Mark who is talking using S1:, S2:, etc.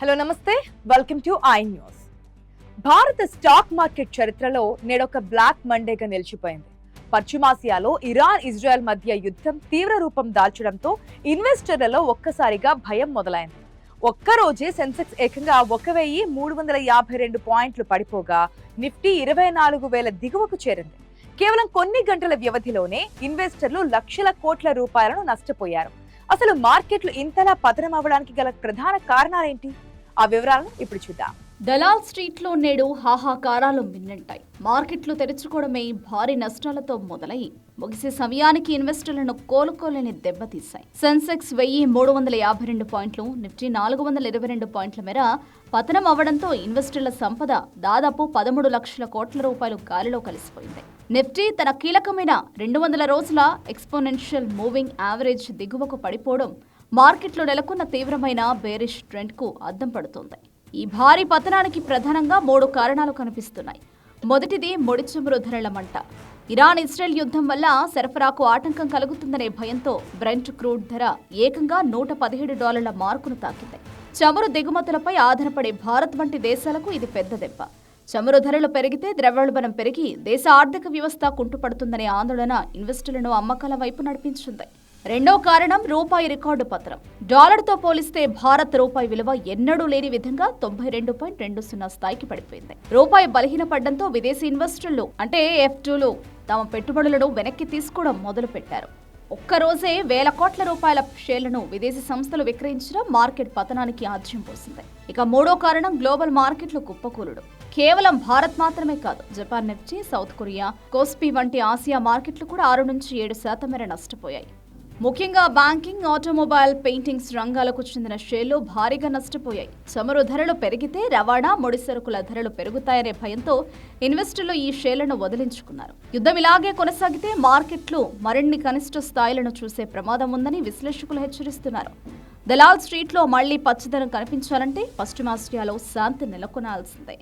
S1: Hello నమస్తే, welcome to I news. భారత stock market చరిత్రలో నేడొక బ్లాక్ మండేగా నిలిచిపోయింది. పశ్చిమాసియాలో ఇరాన్ ఇజ్రాయెల్ మధ్య యుద్ధం తీవ్ర రూపం దాల్చడంతో ఇన్వెస్టర్లలో ఒక్కసారిగా భయం మొదలైంది. ఒక్కరోజే సెన్సెక్స్ ఏకంగా 1352 పాయింట్లు పడిపోగా నిఫ్టీ 24,000 దిగువకు చేరింది. కేవలం కొన్ని గంటల వ్యవధిలోనే ఇన్వెస్టర్లు లక్షల కోట్ల రూపాయలను నష్టపోయారు. అసలు మార్కెట్లు ఇంతలా పతనం అవ్వడానికి గల ప్రధాన కారణాలేంటి? ఆ వివరాలను ఇప్పుడు చూద్దాం.
S2: దలాల్ స్ట్రీట్ లో నేడు హాహాకారాలు మిన్నంటాయి. మార్కెట్లు తెరుచుకోవడమే భారీ నష్టాలతో మొదలై ముగిసే సమయానికి ఇన్వెస్టర్లను కోలుకోలేని దెబ్బతీశాయి. సెన్సెక్స్ 1352 పాయింట్లు, నిఫ్టీ 422 పాయింట్ల మేర పతనం అవ్వడంతో ఇన్వెస్టర్ల సంపద దాదాపు 13 లక్షల కోట్ల రూపాయలు గాలిలో కలిసిపోయింది. నిఫ్టీ తన కీలకమైన 200 రోజుల ఎక్స్పోనెన్షియల్ మూవింగ్ యావరేజ్ దిగువకు పడిపోవడం మార్కెట్లో నెలకొన్న తీవ్రమైన బేరిష్ ట్రెండ్ కు అద్దం పడుతోంది. ఈ భారీ పతనానికి ప్రధానంగా 3 కారణాలు కనిపిస్తున్నాయి. మొదటిది ముడి చమురు ధరల మంట. ఇరాన్ ఇజ్రాయెల్ యుద్ధం వల్ల సరఫరాకు ఆటంకం కలుగుతుందనే భయంతో బ్రెంట్ క్రూడ్ ధర ఏకంగా $117 మార్కును తాకింది. చమురు దిగుమతులపై ఆధారపడే భారత్ వంటి దేశాలకు ఇది పెద్ద దెబ్బ. చమురు ధరలు పెరిగితే ద్రవ్యోల్బణం పెరిగి దేశ ఆర్థిక వ్యవస్థ కుంటుపడుతుందనే ఆందోళన ఇన్వెస్టర్లను అమ్మకాల వైపు నడిపించింది. రెండో కారణం రూపాయి రికార్డు పతనం. డాలర్తో పోలిస్తే భారత్ రూపాయి విలువ ఎన్నడూ లేని విధంగా 92.20 స్థాయికి పడిపోయింది. రూపాయి బలహీనపడడంతో విదేశీ ఇన్వెస్టర్లు అంటే F2లు తమ పెట్టుబడులను వెనక్కి తీసుకోవడం మొదలుపెట్టారు. ఒక్కరోజే వేల కోట్ల రూపాయల షేర్లను విదేశీ సంస్థలు విక్రయించడం మార్కెట్ పతనానికి ఆజ్యం పోసింది. ఇక మూడో కారణం గ్లోబల్ మార్కెట్లు కుప్పకూలడం. కేవలం భారత్ మాత్రమే కాదు, Japan Nifty, south Korea, KOSPI వంటి ఆసియా మార్కెట్లు కూడా 6 నుంచి 7% మేర నష్టపోయాయి. ముఖ్యంగా బ్యాంకింగ్, ఆటోమొబైల్, పెయింటింగ్స్ రంగాలకు చెందిన షేర్లు భారీగా నష్టపోయాయి. చమురు ధరలు పెరిగితే రవాణా, ముడి సరుకుల ధరలు పెరుగుతాయనే భయంతో ఇన్వెస్టర్లు ఈ షేర్లను వదిలించుకున్నారు. యుద్ధం ఇలాగే కొనసాగితే మార్కెట్లు మరిన్ని కనిష్ట స్థాయిలను చూసే ప్రమాదం ఉందని విశ్లేషకులు హెచ్చరిస్తున్నారు. దలాల్ స్ట్రీట్లో మళ్లీ పచ్చదనం కనిపించాలంటే పశ్చిమాసియాలో శాంతి నెలకొనాల్సిందే.